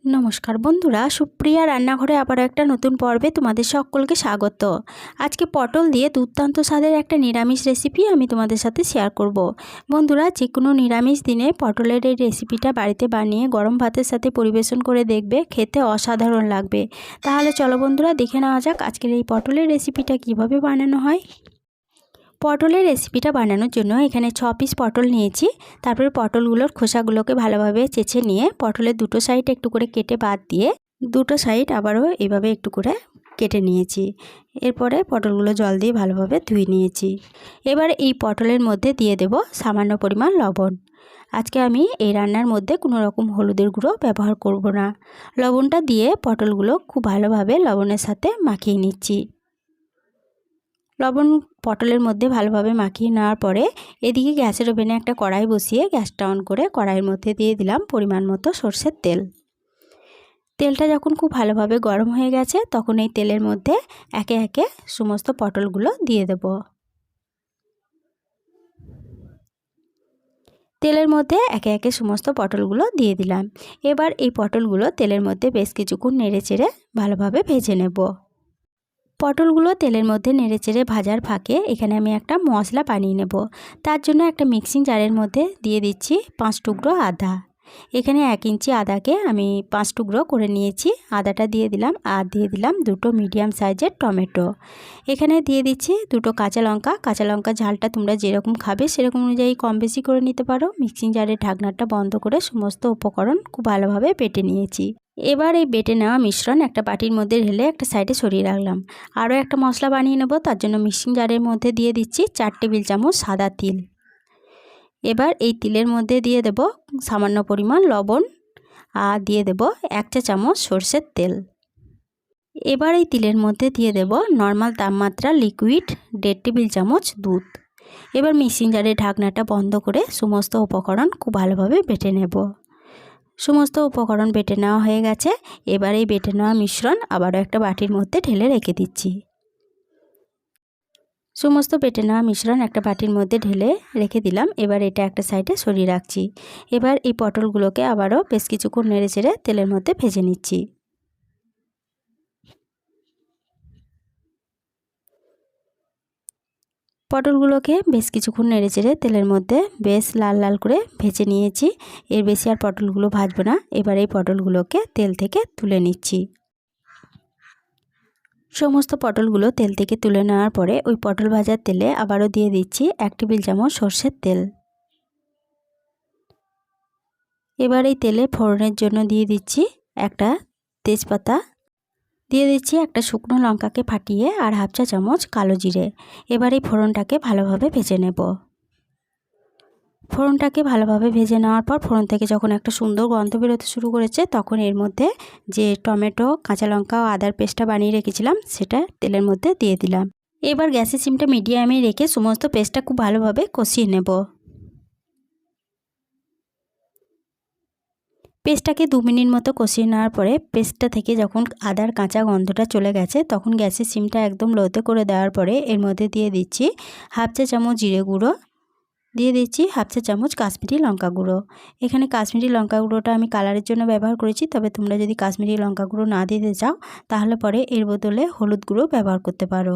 নমস্কার বন্ধুরা, সুপ্রিয়া রান্নাঘরে আবার একটা নতুন পর্বে তোমাদের সকলকে স্বাগত। আজকে পটল দিয়ে দুর্দান্ত স্বাদের একটা নিরামিষ রেসিপি আমি তোমাদের সাথে শেয়ার করব। বন্ধুরা, যে কোনো নিরামিষ দিনে পটলের এই রেসিপিটা বাড়িতে বানিয়ে গরম ভাতের সাথে পরিবেশন করে দেখবে, খেতে অসাধারণ লাগবে। তাহলে চলো বন্ধুরা, দেখে নেওয়া যাক আজকের এই পটলের রেসিপিটা কিভাবে বানানো হয়। পটলের রেসিপিটা বানানোর জন্য এখানে 6 পিস পটল নিয়েছি। তারপরে পটলগুলোর খোসাগুলোকে ভালোভাবে চেঁচে নিয়ে পটলের দুটো সাইড একটু করে কেটে বাদ দিয়ে দুটো সাইড আবারও এভাবে একটু করে কেটে নিয়েছি। এরপরে পটলগুলো জল দিয়ে ভালোভাবে ধুয়ে নিয়েছি। এবার এই পটলের মধ্যে দিয়ে দেব সামান্য পরিমাণ লবণ। আজকে আমি এই রান্নার মধ্যে কোনো রকম হলুদের গুঁড়ো ব্যবহার করব না। লবণটা দিয়ে পটলগুলো খুব ভালোভাবে লবণের সাথে মাখিয়ে নিচ্ছি। লবণ পটলের মধ্যে ভালোভাবে মাখিয়ে নেওয়ার পরে এদিকে গ্যাসের ওভেনে একটা কড়াই বসিয়ে গ্যাসটা অন করে কড়াইয়ের মধ্যে দিয়ে দিলাম পরিমাণ মতো সরষের তেল। তেলটা যখন খুব ভালোভাবে গরম হয়ে গেছে তখন এই তেলের মধ্যে একে একে সমস্ত পটলগুলো দিয়ে দেব। তেলের মধ্যে একে একে সমস্ত পটলগুলো দিয়ে দিলাম। এবার এই পটলগুলো তেলের মধ্যে বেশ কিছুক্ষণ নেড়েচেড়ে ভালোভাবে ভেজে নেব। পটলগুলো তেলের মধ্যে নেড়েচেড়ে ভাজার ফাঁকে এখানে আমি একটা মশলা বানিয়ে নেব। তার জন্য একটা মিক্সিং জারের মধ্যে দিয়ে দিচ্ছি 5 টুকরো আদা। এখানে 1 ইঞ্চি আদাকে আমি 5 টুকরো করে নিয়েছি। আদাটা দিয়ে দিলাম আর দিয়ে দিলাম দুটো মিডিয়াম সাইজের টমেটো। এখানে দিয়ে দিচ্ছি দুটো কাঁচা লঙ্কা। কাঁচা লঙ্কা ঝালটা তোমরা যেরকম খাবে সেরকম অনুযায়ী কম বেশি করে নিতে পারো। মিক্সিং জারের ঢাকনাটা বন্ধ করে সমস্ত উপকরণ খুব ভালোভাবে বেটে নিয়েছি। এবার এই বেটে নেওয়া মিশ্রণ একটা বাটির মধ্যে ঢেলে একটা সাইডে সরিয়ে রাখলাম। আরও একটা মশলা বানিয়ে নেব। তার জন্য মিক্সিং জারের মধ্যে দিয়ে দিচ্ছি 4 টেবিল চামচ সাদা তিল। এবার এই তিলের মধ্যে দিয়ে দেব সামান্য পরিমাণ লবণ আর দিয়ে দেব 1 চা চামচ সরষের তেল। এবার এই তিলের মধ্যে দিয়ে দেব নর্মাল তাপমাত্রা লিকুইড 1.5 টেবিল চামচ দুধ। এবার মিক্সিং জারের ঢাকনাটা বন্ধ করে সমস্ত উপকরণ খুব ভালোভাবে বেটে নেব। সমস্ত উপকরণ বেটে নেওয়া হয়ে গেছে। এবার এই বেটে নেওয়া মিশ্রণ আবারও একটা বাটির মধ্যে ঢেলে রেখে দিচ্ছি। সমস্ত বেটে নেওয়া মিশ্রণ একটা বাটির মধ্যে ঢেলে রেখে দিলাম। এবার এটা একটা সাইডে সরিয়ে রাখছি। এবার এই পটলগুলোকে আবারও বেশ কিছুক্ষণ নেড়েচেড়ে তেলের মধ্যে ভেজে নিচ্ছি। পটলগুলোকে বেশ কিছুক্ষণ নেড়েচেড়ে তেলের মধ্যে বেশ লাল লাল করে ভেজে নিয়েছি। এর বেশি আর পটলগুলো ভাজবো না। এবার এই পটলগুলোকে তেল থেকে তুলে নিচ্ছি। সমস্ত পটলগুলো তেল থেকে তুলে নেওয়ার পরে ওই পটল ভাজার তেলে আবারও দিয়ে দিচ্ছি 1 টেবিল চামচ সরষের তেল। এবার এই তেলে ফোড়নের জন্য দিয়ে দিচ্ছি একটা তেজপাতা, দিয়ে দিচ্ছি একটা শুকনো লঙ্কাকে ফাটিয়ে আর 1/2 চা চামচ কালো জিরে। এবার এই ফোড়নটাকে ভালোভাবে ভেজে নেব। ফোড়নটাকে ভালোভাবে ভেজে নেওয়ার পর ফোড়ন থেকে যখন একটা সুন্দর গন্ধ বেরোতে শুরু করেছে তখন এর মধ্যে যে টমেটো, কাঁচা লঙ্কা ও আদার পেস্টটা বানিয়ে রেখেছিলাম সেটা তেলের মধ্যে দিয়ে দিলাম। এবার গ্যাসের সিমটা মিডিয়ামে রেখে সমস্ত পেস্টটা খুব ভালোভাবে কষিয়ে নেব। পেস্টটাকে 2 মিনিট মতো কষিয়ে নেওয়ার পরে পেস্টটা থেকে যখন আদার কাঁচা গন্ধটা চলে গেছে তখন গ্যাসের সিমটা একদম লোতে করে দেওয়ার পরে এর মধ্যে দিয়ে দিচ্ছি 1/2 চা চামচ জিরে গুঁড়ো, দিয়ে দিচ্ছি 1/2 চা চামচ কাশ্মীরি লঙ্কা গুঁড়ো। এখানে কাশ্মীরি লঙ্কা গুঁড়োটা আমি কালারের জন্য ব্যবহার করেছি, তবে তোমরা যদি কাশ্মীরি লঙ্কা গুঁড়ো না দিতে চাও তাহলে পরে এর বদলে হলুদ গুঁড়ো ব্যবহার করতে পারো।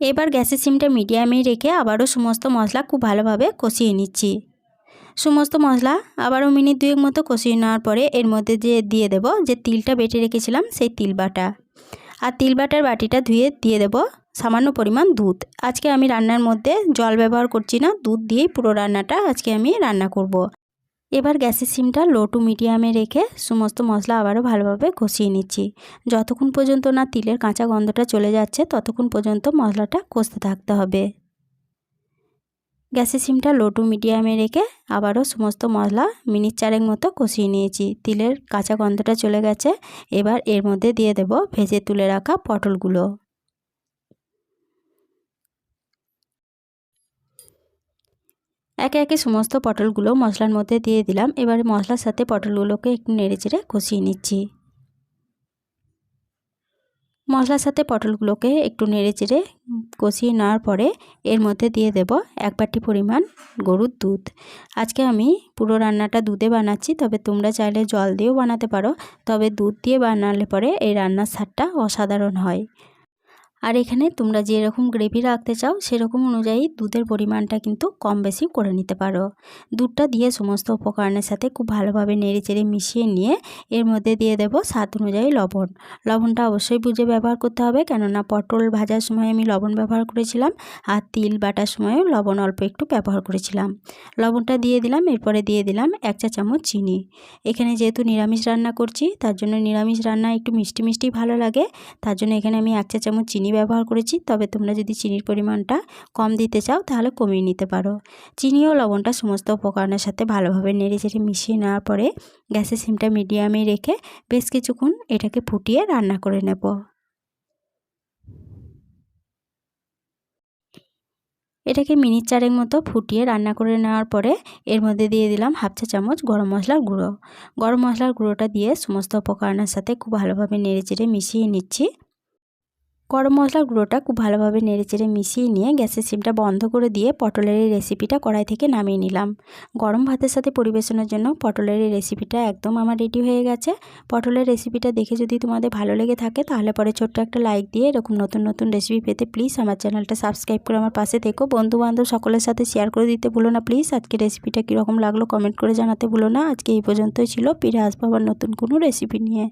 এবার গ্যাসের সিমটা মিডিয়ামে রেখে আবারও সমস্ত মশলা খুব ভালোভাবে কষিয়ে নিচ্ছি। সমস্ত মশলা আবারও মিনিট 2 মতো কষিয়ে নেওয়ার পরে এর মধ্যে দিয়ে দেব যে তিলটা বেটে রেখেছিলাম সেই তিল বাটা, আর তিল বাটার বাটিটা ধুয়ে দিয়ে দেব সামান্য পরিমাণ দুধ। আজকে আমি রান্নার মধ্যে জল ব্যবহার করছি না, দুধ দিয়েই পুরো রান্নাটা আজকে আমি রান্না করব। এবার গ্যাসের সিমটা লো টু মিডিয়ামে রেখে সমস্ত মশলা আবারও ভালোভাবে কষিয়ে নিচ্ছি। যতক্ষণ পর্যন্ত না তিলের কাঁচা গন্ধটা চলে যাচ্ছে ততক্ষণ পর্যন্ত মশলাটা কষতে থাকতে হবে। গ্যাসের সিমটা লো টু মিডিয়ামে রেখে আবারও সমস্ত মশলা মিনিট 4 মতো কষিয়ে নিয়েছি। তিলের কাঁচা গন্ধটা চলে গেছে। এবার এর মধ্যে দিয়ে দেব ভেজে তুলে রাখা পটলগুলো। একে একে সমস্ত পটলগুলো মশলার মধ্যে দিয়ে দিলাম। এবারে মশলার সাথে পটলগুলোকে একটু নেড়েচেড়ে কষিয়ে নিচ্ছি। মশলার সাথে পটলগুলোকে একটু নেড়ে চেড়ে কষিয়ে নেওয়ার পরে এর মধ্যে দিয়ে দেব 1 বাটি পরিমাণ গরুর দুধ। আজকে আমি পুরো রান্নাটা দুধে বানাচ্ছি, তবে তোমরা চাইলে জল দিয়েও বানাতে পারো, তবে দুধ দিয়ে বানালে পরে এই রান্নার স্বাদটা অসাধারণ হয়। আর এখানে তোমরা যেরকম গ্রেভি রাখতে চাও সেরকম অনুযায়ী দুধের পরিমাণটা কিন্তু কম বেশি করে নিতে পারো। দুধটা দিয়ে সমস্ত উপকরণের সাথে খুব ভালোভাবে নেড়েচেড়ে মিশিয়ে নিয়ে এর মধ্যে দিয়ে দেব স্বাদ অনুযায়ী লবণ। লবণটা অবশ্যই বুঝে ব্যবহার করতে হবে, কেননা পটল ভাজার সময় আমি লবণ ব্যবহার করেছিলাম, আর তিল বাটার সময়ও লবণ অল্প একটু ব্যবহার করেছিলাম। লবণটা দিয়ে দিলাম, এরপরে দিয়ে দিলাম 1 চা চামচ চিনি। এখানে যেহেতু নিরামিষ রান্না করছি, তার জন্য নিরামিষ রান্না একটু মিষ্টি মিষ্টি ভালো লাগে, তার জন্য এখানে আমি 1 চা চামচ চিনি ব্যবহার করেছি। তবে তোমরা যদি চিনির পরিমাণটা কম দিতে চাও তাহলে কমিয়ে নিতে পারো। চিনি ও লবণটা সমস্ত উপকরণের সাথে ভালোভাবে নেড়েচেড়ে মিশিয়ে নেওয়ার পরে গ্যাসের সিমটা মিডিয়ামে রেখে বেশ কিছুক্ষণ এটাকে ফুটিয়ে রান্না করে নেব। এটাকে মিনিট 4 মতো ফুটিয়ে রান্না করে নেওয়ার পরে এর মধ্যে দিয়ে দিলাম 1/2 চা চামচ গরম মশলার গুঁড়ো। গরম মশলার গুঁড়োটা দিয়ে সমস্ত উপকরণের সাথে খুব ভালোভাবে নেড়েচেড়ে মিশিয়ে নিচ্ছি। গরম মশলার গুঁড়োটা খুব ভালোভাবে নেড়েচেড়ে মিশিয়ে নিয়ে গ্যাসের সিমটা বন্ধ করে দিয়ে পটলের এই রেসিপিটা কড়াই থেকে নামিয়ে নিলাম। গরম ভাতের সাথে পরিবেশনের জন্য পটলের এই রেসিপিটা একদম আমার রেডি হয়ে গেছে। পটলের রেসিপিটা দেখে যদি তোমাদের ভালো লেগে থাকে তাহলে পরে ছোট্ট একটা লাইক দিয়ে এরকম নতুন নতুন রেসিপি পেতে প্লিজ আমার চ্যানেলটা সাবস্ক্রাইব করে আমার পাশে থেকো। বন্ধুবান্ধব সকলের সাথে শেয়ার করে দিতে ভুলো না প্লিজ। আজকে রেসিপিটা কীরকম লাগলো কমেন্ট করে জানাতে ভুলো না। আজকে এই পর্যন্তই ছিল, ফিরে আসবো আবার নতুন কোনো রেসিপি নিয়ে।